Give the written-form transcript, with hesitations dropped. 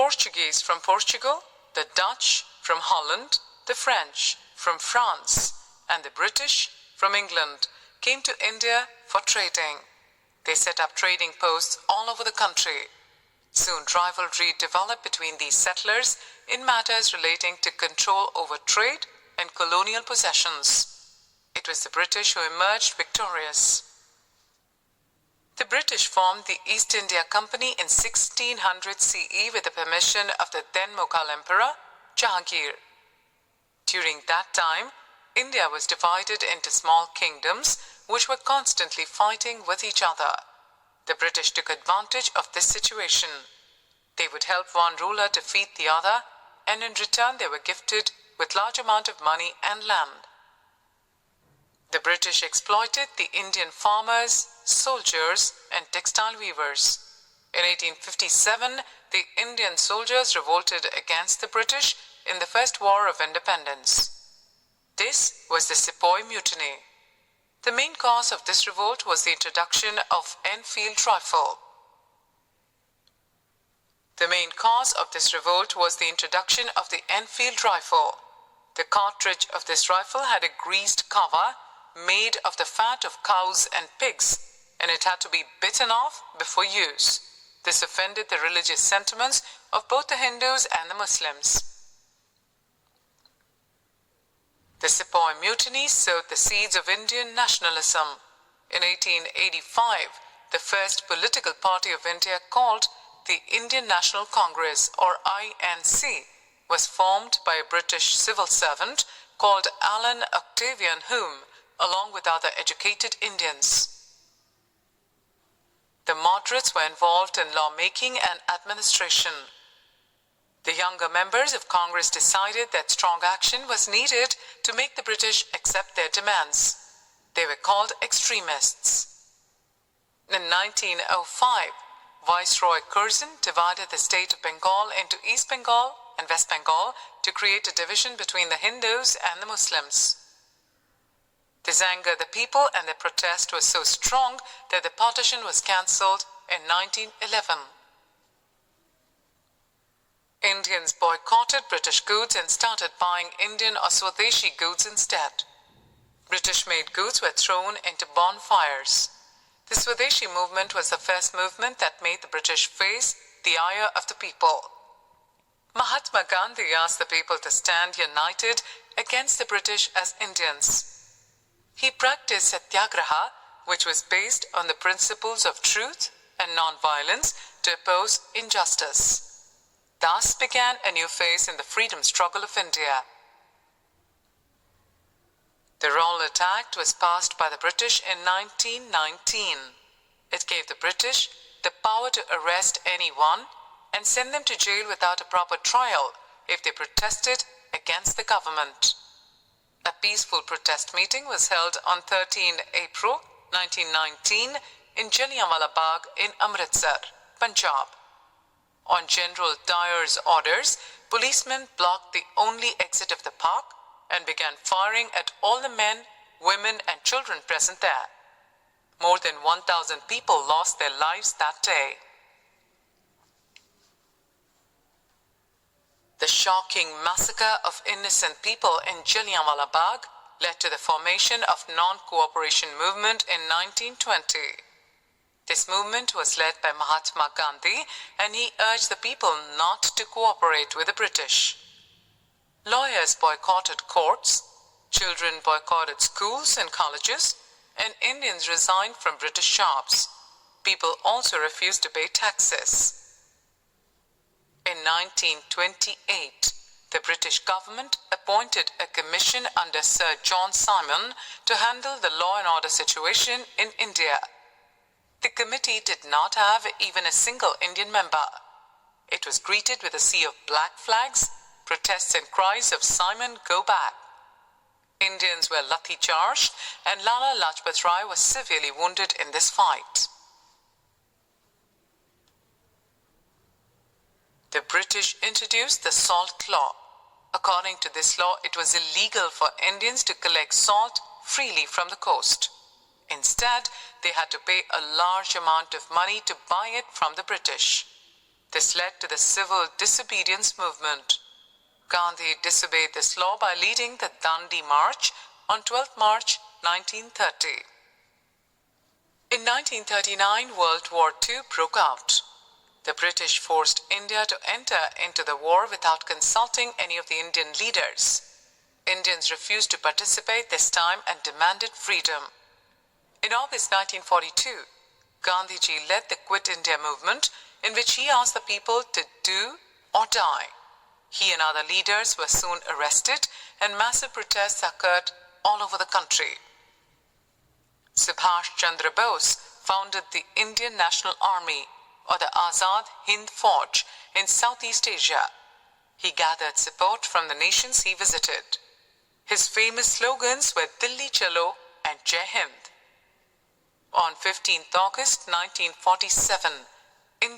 Portuguese from Portugal, the Dutch from Holland, the French from France, and the British from England came to India for trading. They set up trading posts all over the country. Soon rivalry developed between these settlers in matters relating to control over trade and colonial possessions. It was the British who emerged victorious. The British formed the East India Company in 1600 CE with the permission of the then Mughal Emperor, Jahangir. During that time, India was divided into small kingdoms which were constantly fighting with each other. The British took advantage of this situation. They would help one ruler defeat the other, and in return they were gifted with large amount of money and land. The British exploited the Indian farmers, soldiers, and textile weavers. In 1857, the Indian soldiers revolted against the British in the First War of Independence. This was the Sepoy Mutiny. The main cause of this revolt was the introduction of Enfield rifle. The main cause of this revolt was the introduction of the Enfield rifle. The cartridge of this rifle had a greased cover made of the fat of cows and pigs, and it had to be bitten off before use. This offended the religious sentiments of both the Hindus and the Muslims. The Sepoy Mutiny sowed the seeds of Indian nationalism. In 1885, the first political party of India, called the Indian National Congress, or INC, was formed by a British civil servant called Alan Octavian Hume, along with other educated Indians. The moderates were involved in lawmaking and administration. The younger members of Congress decided that strong action was needed to make the British accept their demands. They were called extremists. In 1905, Viceroy Curzon divided the state of Bengal into East Bengal and West Bengal to create a division between the Hindus and the Muslims. This angered the people, and their protest was so strong that the partition was cancelled in 1911. Indians boycotted British goods and started buying Indian or Swadeshi goods instead. British-made goods were thrown into bonfires. The Swadeshi movement was the first movement that made the British face the ire of the people. Mahatma Gandhi asked the people to stand united against the British as Indians. He practiced satyagraha, which was based on the principles of truth and non-violence to oppose injustice. Thus began a new phase in the freedom struggle of India. The Rowlatt Act was passed by the British in 1919. It gave the British the power to arrest anyone and send them to jail without a proper trial if they protested against the government. A peaceful protest meeting was held on 13 April 1919 in Jallianwala Bagh in Amritsar, Punjab. On General Dyer's orders, policemen blocked the only exit of the park and began firing at all the men, women, and children present there. More than 1,000 people lost their lives that day. The shocking massacre of innocent people in Jallianwala Bagh led to the formation of non-cooperation movement in 1920. This movement was led by Mahatma Gandhi, and he urged the people not to cooperate with the British. Lawyers boycotted courts, children boycotted schools and colleges, and Indians resigned from British jobs. People also refused to pay taxes. In 1928, the British government appointed a commission under Sir John Simon to handle the law and order situation in India. The committee did not have even a single Indian member. It was greeted with a sea of black flags, protests and cries of "Simon, go back." Indians were lathi charged, and Lala Lajpat Rai was severely wounded in this fight. The British introduced the Salt Law. According to this law, it was illegal for Indians to collect salt freely from the coast. Instead, they had to pay a large amount of money to buy it from the British. This led to the civil disobedience movement. Gandhi disobeyed this law by leading the Dandi March on 12th March 1930. In 1939, World War II broke out. The British forced India to enter into the war without consulting any of the Indian leaders. Indians refused to participate this time and demanded freedom. In August 1942, Gandhiji led the Quit India movement, in which he asked the people to do or die. He and other leaders were soon arrested, and massive protests occurred all over the country. Subhash Chandra Bose founded the Indian National Army, or the Azad Hind Fauj, in Southeast Asia. He gathered support from the nations he visited. His famous slogans were Dilli Chalo and Jai Hind. On 15th August 1947, India